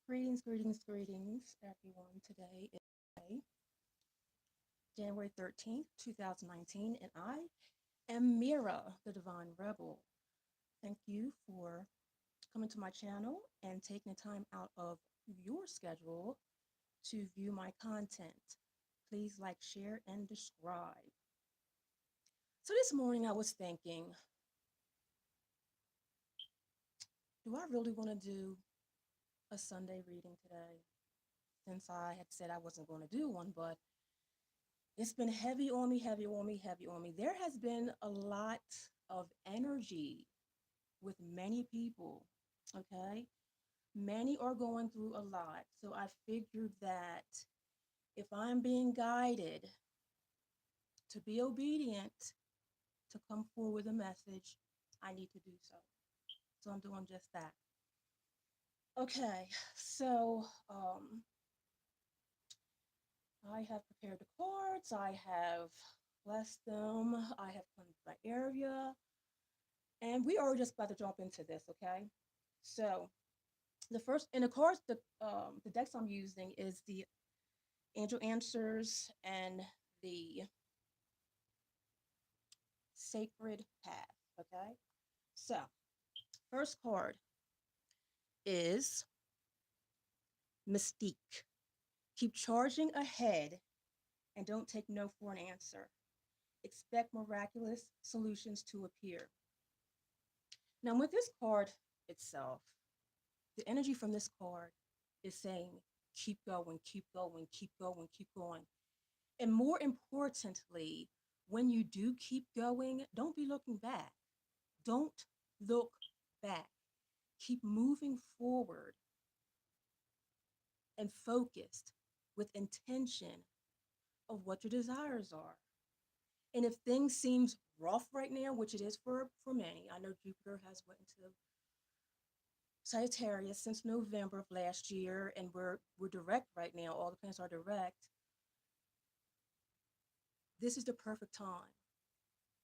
Greetings, everyone. Today is January 13th, 2019, and I am Mira, the Divine Rebel. Thank you for coming to my channel and taking the time out of your schedule to view my content. Please like, share, and subscribe. So this morning I was thinking, do I really want to do a Sunday reading today? Since I had said I wasn't going to do one, but it's been heavy on me, heavy on me, heavy on me. There has been a lot of energy with many people, okay? Many are going through a lot. So I figured that if I'm being guided to be obedient, to come forward with a message, I need to do so. So I'm doing just that. Okay, so I have prepared the cards, I have blessed them, I have cleansed my area, and we are just about to jump into this, okay? So the first, and of course, the decks I'm using is the Angel Answers and the Sacred Path, okay? So first card is Mystique. Keep charging ahead and don't take no for an answer. Expect miraculous solutions to appear. Now, with this card itself, the energy from this card is saying, keep going, keep going, keep going, keep going. And more importantly, when you do keep going, don't be looking back. Don't look back. Keep moving forward and focused with intention of what your desires are. And if things seems rough right now, which it is for many, I know Jupiter has went into Sagittarius since November of last year, and we're direct right now. All the planets are direct. This is the perfect time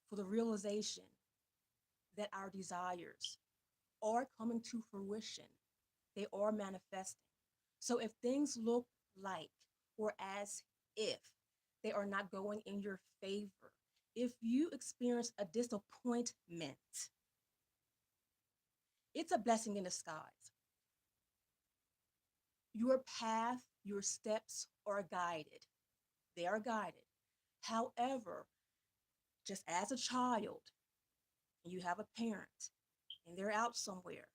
for the realization that our desires are coming to fruition. They are manifesting. So if things look like or as if they are not going in your favor, if you experience a disappointment, it's a blessing in disguise. Your path, your steps are guided. They are guided. However, just as a child, you have a parent and they're out somewhere,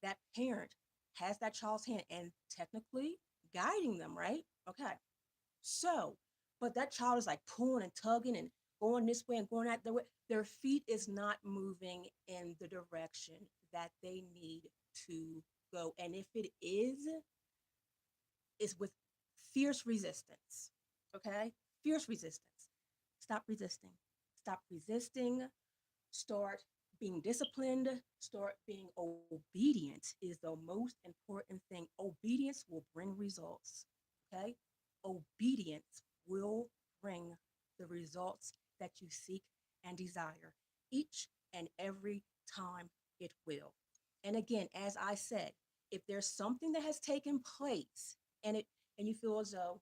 that parent has that child's hand and technically guiding them, right? Okay. So, but that child is like pulling and tugging and going this way and going that way. Their feet is not moving in the direction that they need to go. And if it is, it's with fierce resistance. Okay? Fierce resistance. Stop resisting. Stop resisting. Start being disciplined, start being obedient is the most important thing. Obedience will bring results. Okay? Obedience will bring the results that you seek and desire each and every time it will. And again, as I said, if there's something that has taken place and it and you feel as though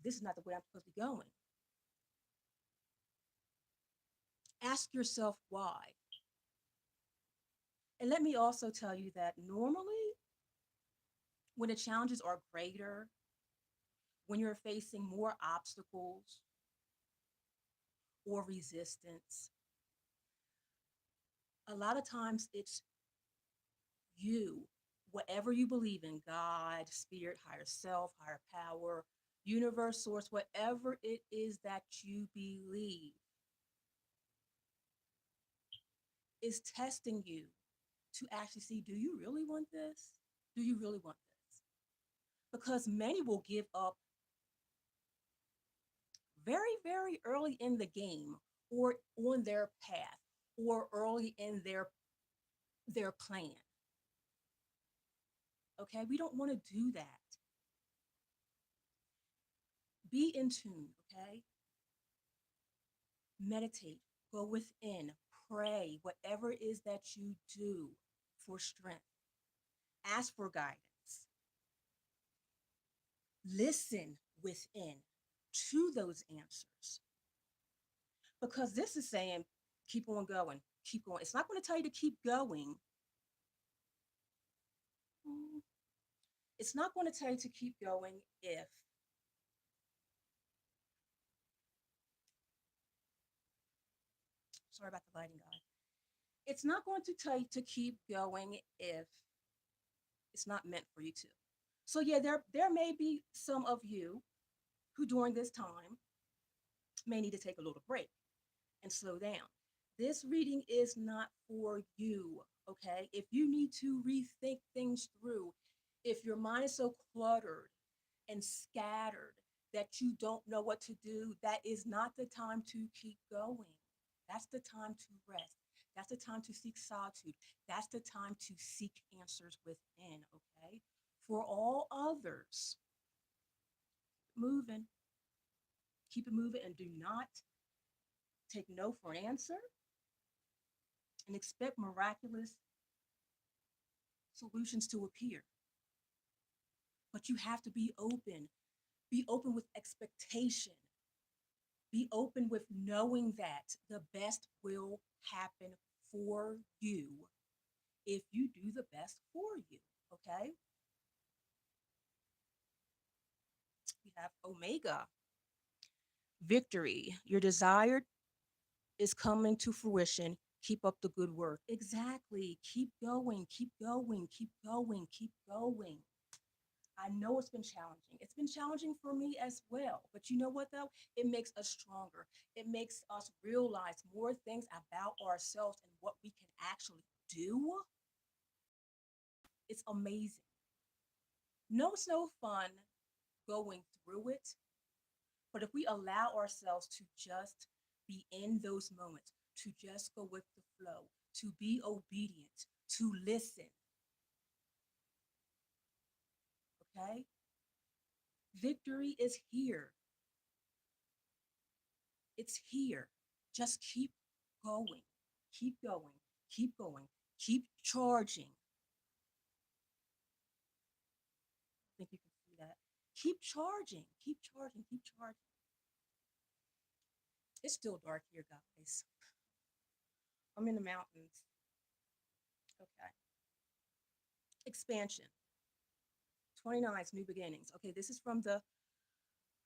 this is not the way I'm supposed to be going, ask yourself why. And let me also tell you that normally, when the challenges are greater, when you're facing more obstacles or resistance, a lot of times it's you, whatever you believe in, God, spirit, higher self, higher power, universe, source, whatever it is that you believe, is testing you to actually see, do you really want this? Do you really want this? Because many will give up very, very early in the game or on their path or early in their plan. Okay, we don't want to do that. Be in tune, okay? Meditate, go within, pray, whatever it is that you do for strength. Ask for guidance. Listen within to those answers. Because this is saying, keep on going, keep going. It's not going to tell you to keep going. Mm, It's not going to tell you to keep going if, sorry about the lighting, guy. It's not going to tell you to keep going if it's not meant for you to. So yeah, there may be some of you who during this time may need to take a little break and slow down. This reading is not for you, okay? If you need to rethink things through, if your mind is so cluttered and scattered that you don't know what to do, that is not the time to keep going. That's the time to rest. That's the time to seek solitude. That's the time to seek answers within, okay? For all others, moving, keep it moving, and do not take no for an answer and expect miraculous solutions to appear. But you have to be open. Be open with expectation. Be open with knowing that the best will happen for you if you do the best for you. Okay? We have Omega, victory. Your desire is coming to fruition. Keep up the good work. Exactly. Keep going, keep going, keep going, keep going. I know it's been challenging. It's been challenging for me as well. But you know what, though? It makes us stronger. It makes us realize more things about ourselves and what we can actually do. It's amazing. No, it's no fun going through it. But if we allow ourselves to just be in those moments, to just go with the flow, to be obedient, to listen, okay? Victory is here. It's here. Just keep going, keep going, keep going, keep charging. I think you can see that. Keep charging, keep charging, keep charging. It's still dark here, guys. I'm in the mountains. Okay. Expansion. 29 is new beginnings. Okay, this is from the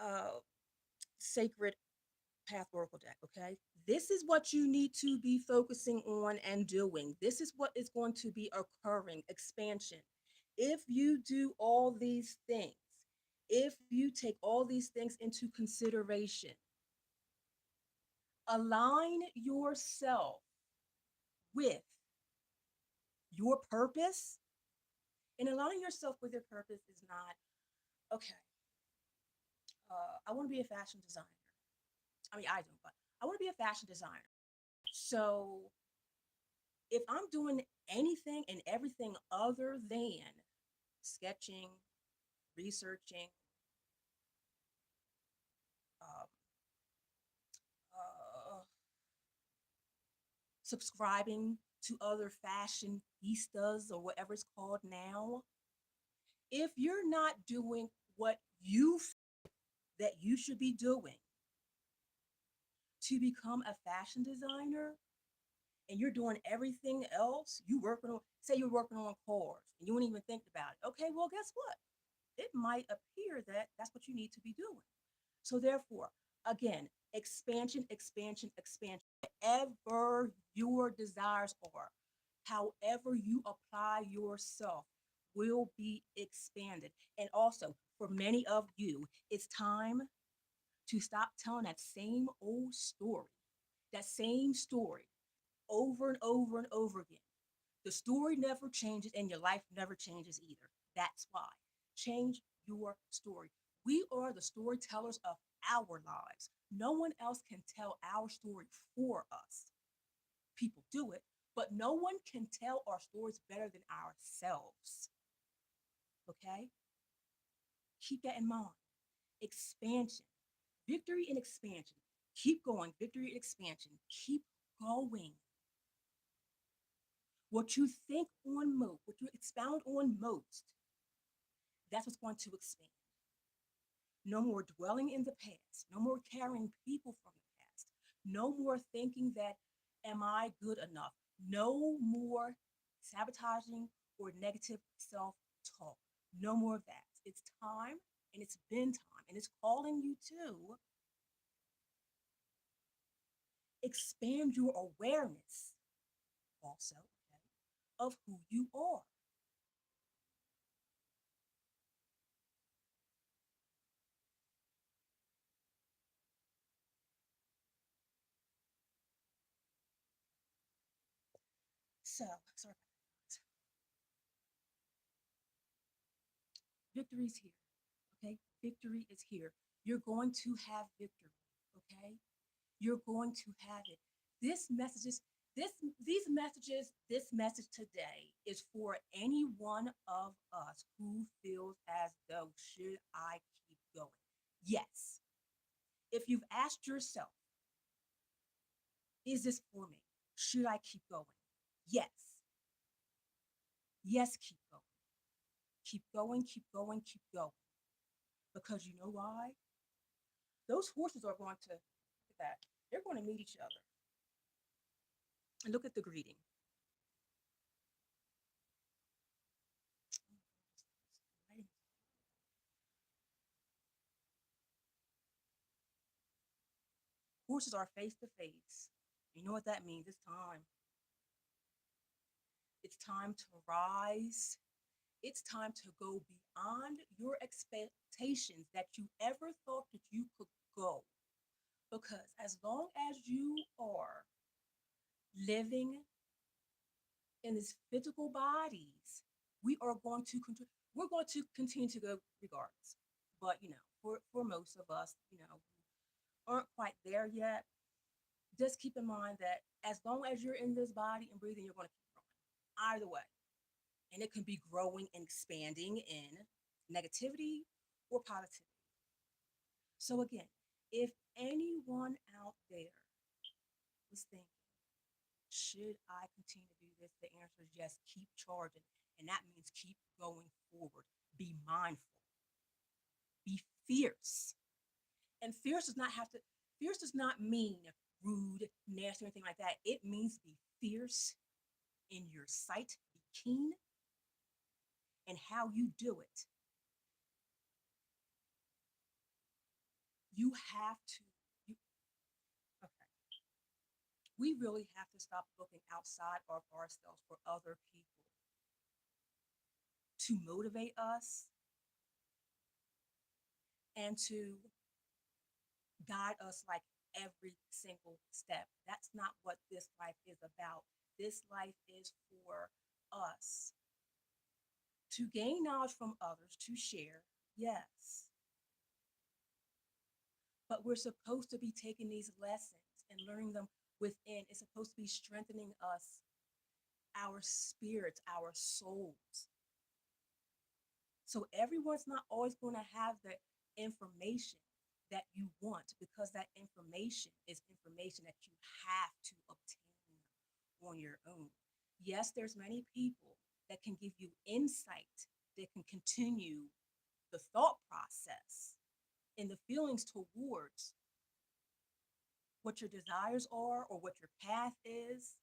uh, Sacred Path Oracle deck. Okay. This is what you need to be focusing on and doing. This is what is going to be occurring. Expansion. If you do all these things, if you take all these things into consideration, align yourself with your purpose. And aligning yourself with your purpose is not, okay, I want to be a fashion designer. I mean, I don't, but I want to be a fashion designer. So if I'm doing anything and everything other than sketching, researching, um, uh, subscribing to other fashionistas or whatever it's called now, if you're not doing what you feel that you should be doing to become a fashion designer, and you're doing everything else, you working on, say you're working on cars and you wouldn't even think about it. Okay, well, guess what? It might appear that that's what you need to be doing. So therefore, again, expansion, expansion, expansion. Whatever your desires are, however you apply yourself will be expanded. And also, for many of you, it's time to stop telling that same old story, that same story over and over and over again. The story never changes and your life never changes either. That's why. Change your story. We are the storytellers of our lives. No one else can tell our story for us. People do it, but no one can tell our stories better than ourselves. Okay? Keep that in mind. Expansion, victory and expansion. Keep going, victory and expansion. Keep going. What you think on move, what you expect found on most, that's what's going to expand. No more dwelling in the past. No more carrying people from the past. No more thinking that, am I good enough? No more sabotaging or negative self talk. No more of that. It's time, and it's been time, and it's calling you to expand your awareness also, okay, of who you are. So, sorry about that. Victory is here. Okay? Victory is here. You're going to have victory. Okay? You're going to have it. This message is this these messages, this message today is for any one of us who feels as though should I keep going? Yes. If you've asked yourself, is this for me? Should I keep going? Yes. Yes, keep going. Keep going, keep going, keep going. Because you know why? Those horses are going to, look at that, they're going to meet each other. And look at the greeting. Horses are face to face. You know what that means? It's time. It's time to rise. It's time to go beyond your expectations that you ever thought that you could go. Because as long as you are living in these physical bodies, we are going to we're going to continue to go regardless. But for most of us, aren't quite there yet, just keep in mind that as long as you're in this body and breathing, you're going to keep growing. Either way. And it can be growing and expanding in negativity or positivity. So again, if anyone out there was thinking, should I continue to do this? The answer is yes, keep charging. And that means keep going forward. Be mindful. Be fierce. And fierce does not mean rude, nasty, or anything like that. It means be fierce in your sight, be keen, and how you do it. You have to, you, okay, we really have to stop looking outside of ourselves for other people to motivate us and to guide us like every single step. That's not what this life is about. This life is for us to gain knowledge from others, to share, yes. But we're supposed to be taking these lessons and learning them within. It's supposed to be strengthening us, our spirits, our souls. So everyone's not always going to have the information that you want because that information is information that you have to obtain on your own. Yes, there's many people that can give you insight that can continue the thought process and the feelings towards what your desires are or what your path is.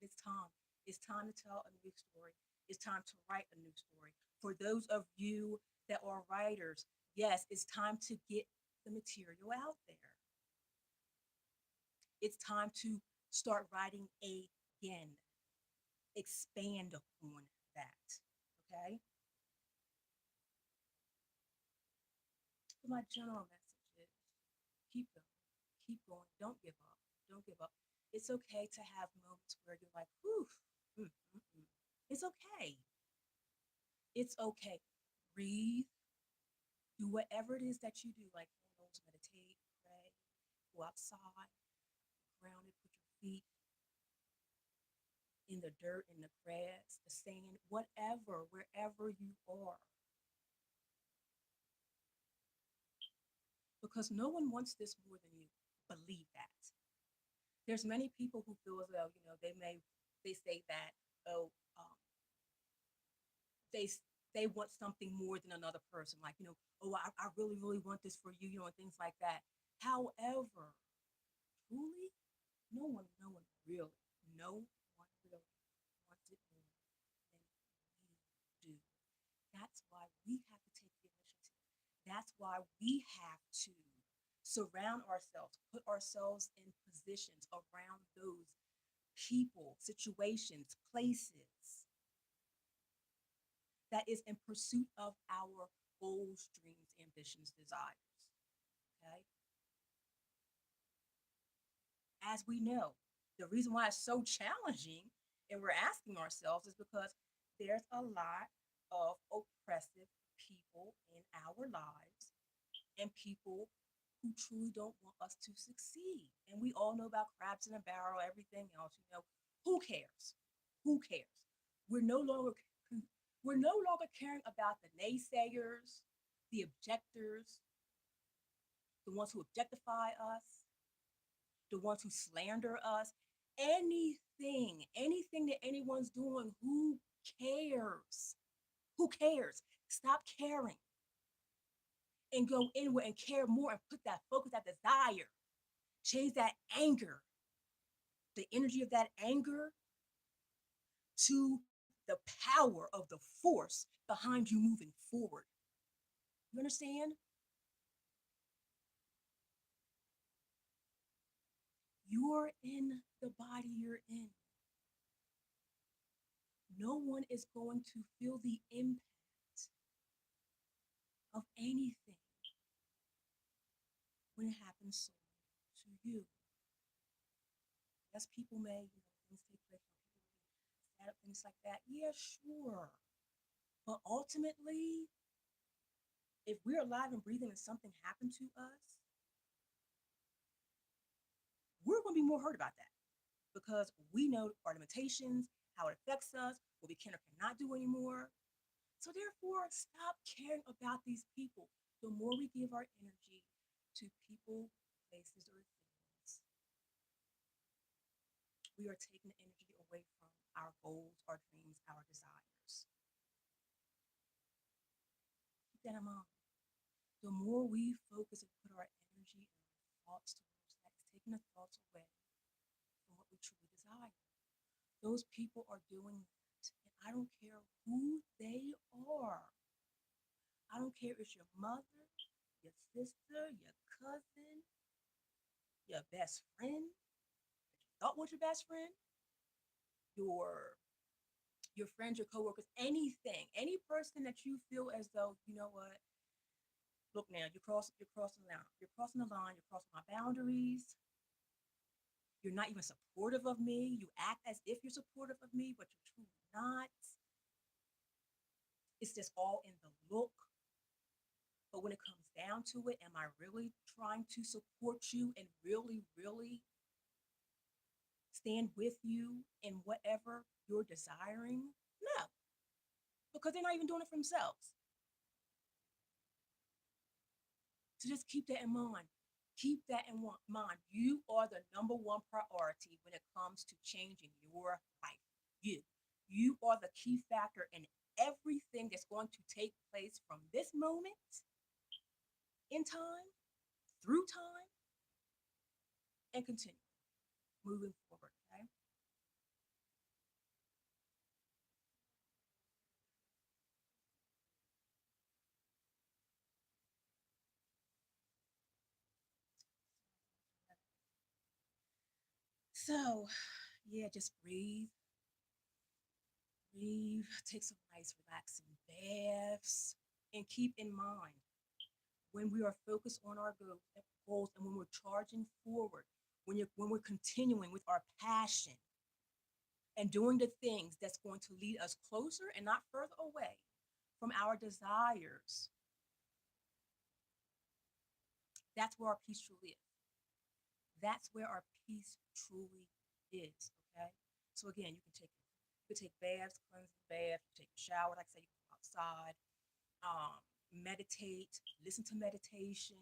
It's time. It's time to tell a new story. It's time to write a new story. For those of you that are writers, yes, it's time to get the material out there. It's time to start writing again, expand upon that. Okay? So my general message is keep going, don't give up, don't give up. It's okay to have moments where you're like, whew, mm, mm, mm. It's okay. It's okay. Breathe, do whatever it is that you do, like candles, meditate, pray, go outside, grounded, put your feet in the dirt, in the grass, the sand, whatever, wherever you are. Because no one wants this more than you. Believe that. There's many people who feel as though, they say that, oh, they they want something more than another person, like, oh, I really really want this for you, and things like that. However, truly, no one really, no one really wants it more than we do. That's why we have to take the initiative. That's why we have to surround ourselves, put ourselves in positions around those people, situations, places that is in pursuit of our goals, dreams, ambitions, desires. Okay. As we know, the reason why it's so challenging and we're asking ourselves is because there's a lot of oppressive people in our lives and people who truly don't want us to succeed. And we all know about crabs in a barrel, everything else, Who cares? Who cares? We're no longer we're no longer caring about the naysayers, the objectors, the ones who objectify us, the ones who slander us, anything that anyone's doing, who cares? Who cares? Stop caring and go inward and care more and put that focus, that desire, change that anger, the energy of that anger to the power of the force behind you moving forward. You understand? You're in the body you're in. No one is going to feel the impact of anything when it happens so to you. Yes, people may, things take place, people may set up things like that. Yeah, sure. But ultimately, if we're alive and breathing and something happened to us, we're going to be more hurt about that because we know our limitations, how it affects us, what we can or cannot do anymore. So therefore, stop caring about these people. The more we give our energy to people, places, or things, we are taking energy away from our goals, our dreams, our desires. Keep that in mind. The more we focus and put our energy and our thoughts towards that, it's taking the thoughts away from what we truly desire. Those people are doing that. And I don't care who they are. I don't care if it's your mother, your sister, your cousin, your best friend, thought was your best friend, your your friends, your coworkers, anything, any person that you feel as though, you know what, look now, you're crossing the line. You're crossing the line, you're crossing my boundaries. You're not even supportive of me. You act as if you're supportive of me, but you're truly not. It's just all in the look. But when it comes down to it, am I really trying to support you and really, really stand with you in whatever you're desiring? No, because they're not even doing it for themselves. So just keep that in mind. Keep that in mind. You are the number one priority when it comes to changing your life. You. You are the key factor in everything that's going to take place from this moment in time, through time, and continue moving forward. Okay. So, yeah, just breathe, breathe, take some nice, relaxing baths, and keep in mind when we are focused on our goals and when we're charging forward, when we're continuing with our passion and doing the things that's going to lead us closer and not further away from our desires, that's where our peace truly is. That's where our peace truly is. Okay. So again, you can take baths, cleansing baths, you take a shower, like I said, you can go outside, meditate, listen to meditation,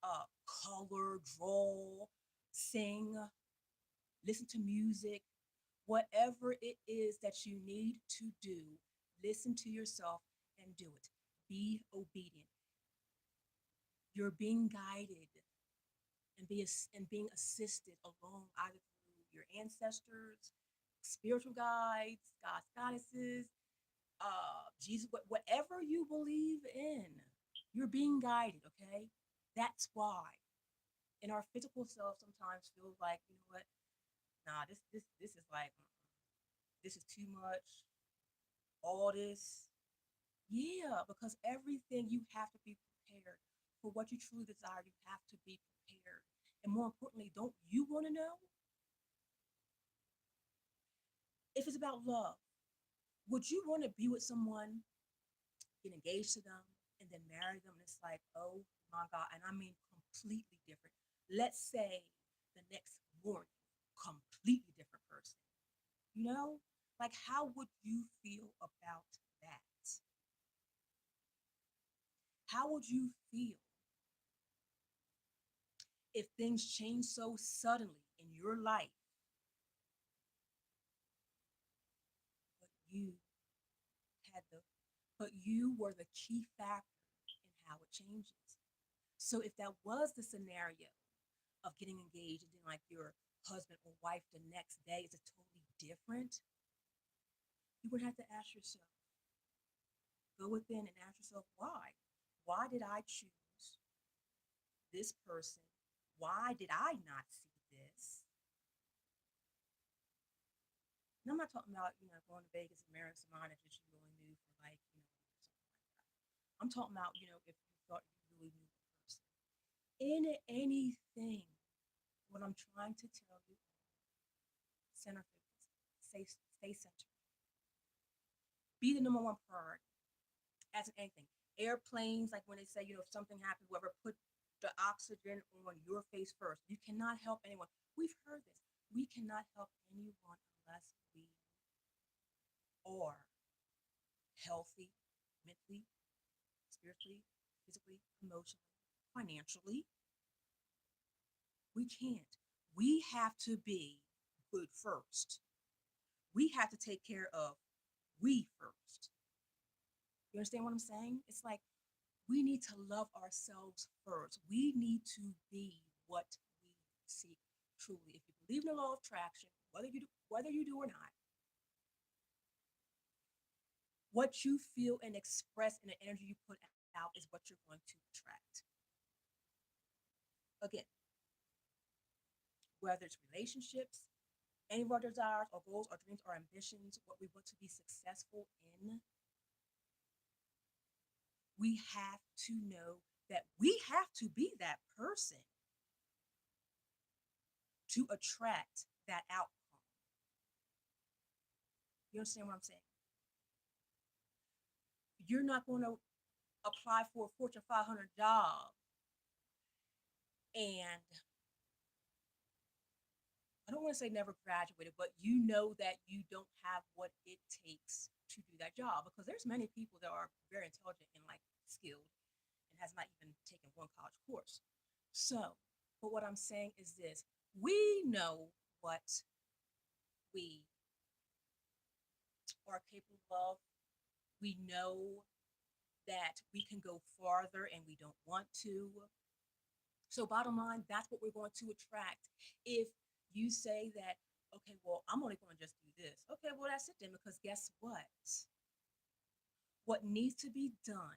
color, draw, sing. listen to music, whatever it is that you need to do, listen to yourself and do it. Be obedient. You're being guided and being assisted along either through your ancestors, spiritual guides, God's goddesses, Jesus, whatever you believe in, you're being guided, okay? That's why. And our physical self sometimes feels like, you know what? Nah, this is like, this is too much. All this, yeah, because everything you have to be prepared for what you truly desire. You have to be prepared, and more importantly, don't you want to know if it's about love? Would you want to be with someone, get engaged to them, and then marry them? And it's like, oh my God, and I mean completely different. Let's say the next morning, completely different person. You know, like how would you feel about that? How would you feel if things change so suddenly in your life, but you had the but you were the key factor in how it changes. So if that was the scenario of getting engaged and then like your husband or wife the next day is a totally different, you would have to ask yourself, go within and ask yourself why. Why did I choose this person? Why did I not see this? And I'm not talking about, going to Vegas and marrying somebody that you really knew for like, something like that. I'm talking about, if you thought you really knew the person. In anything, what I'm trying to tell you, center focus, stay centered. Be the number one priority, as in anything. Airplanes, like when they say, if something happens, whoever put the oxygen on your face first. You cannot help anyone. We've heard this. We cannot help anyone unless we are healthy mentally, spiritually, physically, emotionally, financially. We can't. We have to be good first. We have to take care of we first. You understand what I'm saying? It's like we need to love ourselves first. We need to be what we seek truly. If you believe in the law of attraction, whether you do or not, what you feel and express and the energy you put out is what you're going to attract. Again, whether it's relationships, any of our desires or goals or dreams or ambitions, what we want to be successful in, we have to know that we have to be that person to attract that outcome. You understand what I'm saying? You're not going to apply for a Fortune 500 job and I don't want to say never graduated, but you know that you don't have what it takes to do that job because there's many people that are very intelligent and like skilled and has not even taken one college course. So, but what I'm saying is this: we know what we are capable of. We know that we can go farther and we don't want to. So, bottom line, that's what we're going to attract. If you say that, okay, well, I'm only going to just do this. Okay, well, that's it then, because guess what? What needs to be done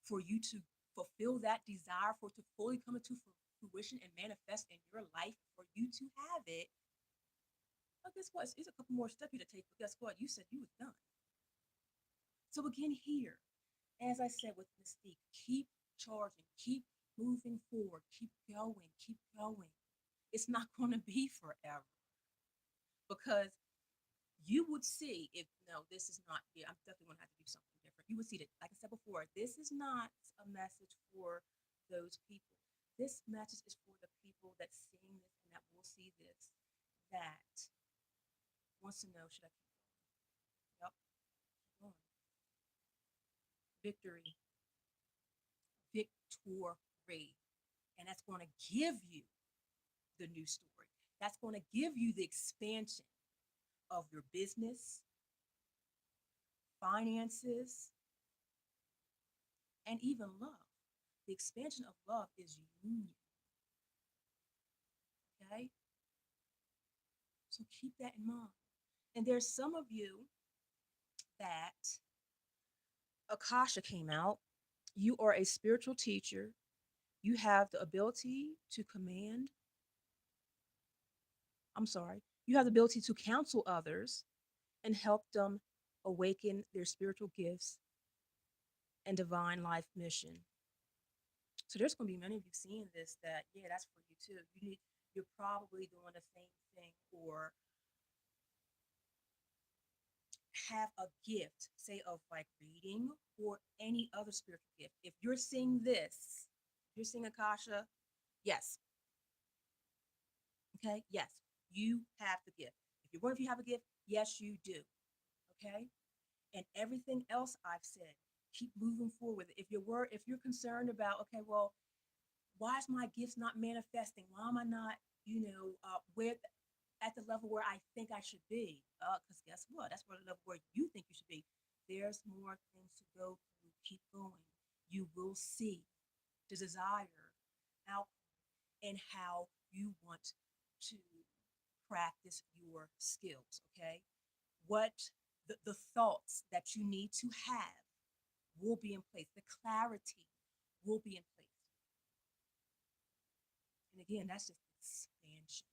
for you to fulfill that desire, for it to fully come into fruition and manifest in your life, for you to have it, well, guess what? It's a couple more steps you to take, but guess what? You said you was done. So, again, here, as I said with Mystique, keep charging, keep moving forward, keep going, keep going. It's not going to be forever because you would see if no, this is not. Yeah, I'm definitely going to have to do something different. You would see that, like I said before, this is not a message for those people. This message is for the people that's seeing this and that will see this that wants to know should I keep going? Yep, keep going. Victory, victory, and that's going to give you the new story. That's going to give you the expansion of your business, finances, and even love. The expansion of love is union, okay? So keep that in mind. And there's some of you that Akasha came out. You are a spiritual teacher. You have the ability to command, I'm sorry, you have the ability to counsel others and help them awaken their spiritual gifts and divine life mission. So there's going to be many of you seeing this that, yeah, that's for you too. You're probably doing the same thing or have a gift, say of like reading or any other spiritual gift. If you're seeing this, if you're seeing Akasha, yes, okay, yes, you have the gift. If you're wondering if you have a gift, yes, you do, okay. And everything else I've said, keep moving forward. If you're concerned about, okay, well, why is my gifts not manifesting? Why am I not, where at the level where I think I should be? Because guess what? That's where the level where you think you should be. There's more things to go through. Keep going. You will see the desire out and how you want to practice your skills. Okay, what the thoughts that you need to have will be in place. The clarity will be in place. And again, that's just expansion.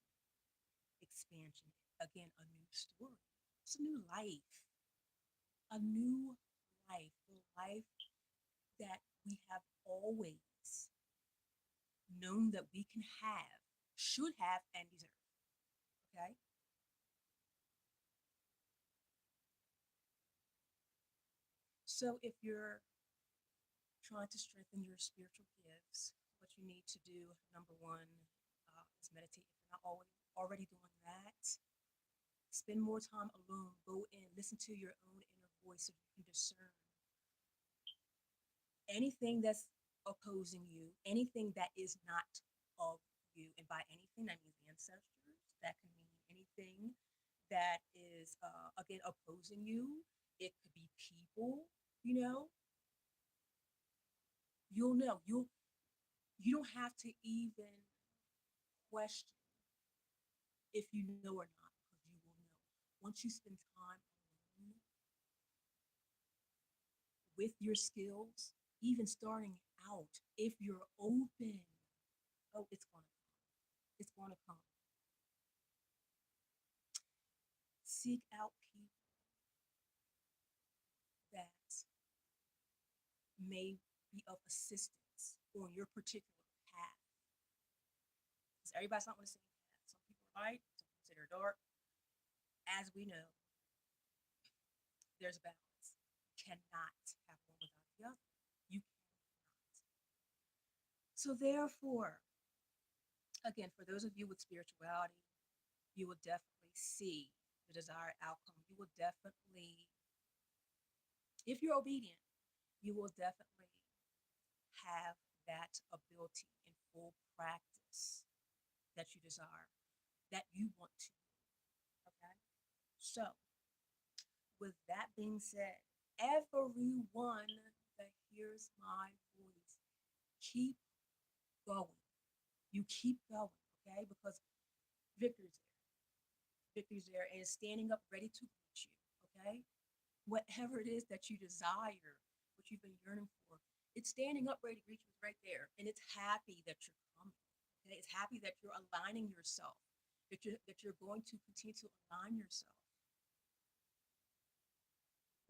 Expansion. Again, a new story. It's a new life. A new life. The life that we have always known that we can have, should have, and deserve. Okay? So if you're trying to strengthen your spiritual gifts, what you need to do, number one, is meditate. If you're not already doing that, spend more time alone. Go in, listen to your own inner voice so you can discern anything that's opposing you, anything that is not of you. And by anything, that means ancestors. That can mean anything that is, again, opposing you. It could be people, you know. You'll know. You don't have to even question if you know or not, because you will know. Once you spend time alone with your skills, even starting out, if you're open, oh, it's gonna come. It's gonna come. Seek out people that may be of assistance on your particular path. Because everybody's not on the same path. Some people are light, some people say they're dark. As we know, there's a balance. You cannot have one without the other. You cannot. So therefore, again, for those of you with spirituality, you will definitely see the desired outcome. You will definitely, if you're obedient, you will definitely have that ability in full practice that you desire, that you want to. Okay. So, with that being said, everyone that hears my voice, keep going. You keep going, okay? Because victory's there. Victory's there and is standing up ready to greet you, okay? Whatever it is that you desire, what you've been yearning for, it's standing up ready to greet you. It's right there. And it's happy that you're coming. Okay? It's happy that you're aligning yourself, that you're going to continue to align yourself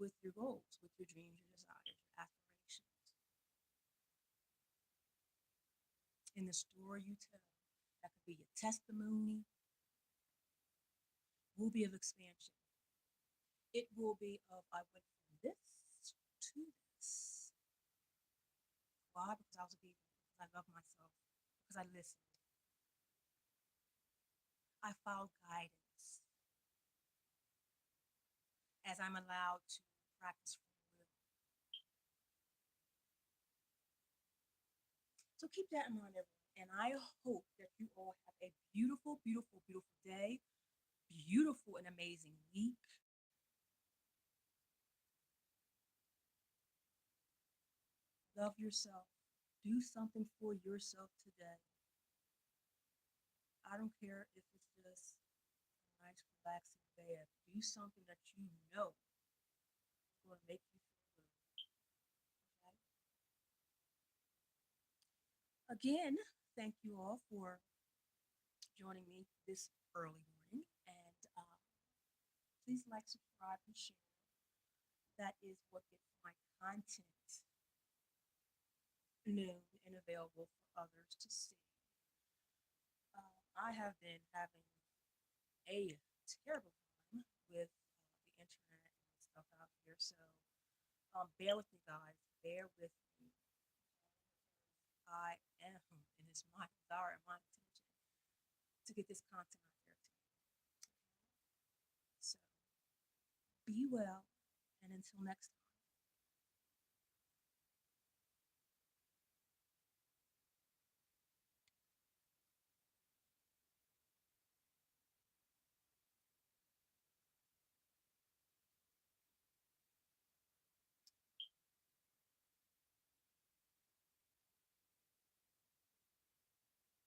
with your goals, with your dreams, your desires, your aspirations. In the story you tell, that could be your testimony, will be of expansion. It will be of, I went from this to this. Why? Because I was obedient, because I love myself, because I listened. I followed guidance as I'm allowed to practice free will. So keep that in mind, everyone. And I hope that you all have a beautiful, beautiful, beautiful day, beautiful and amazing week. Love yourself. Do something for yourself today. I don't care if it's just a nice, relaxing bed. Do something that you know is going to make you feel good. Okay? Again, thank you all for joining me this early morning. And please like, subscribe, and share. That is what gets my content known and available for others to see. I have been having a terrible time with the internet and stuff out here. So bear with me, guys. Bear with me. I am, and it's my desire and my intention to get this content out there to you. So be well, and until next time.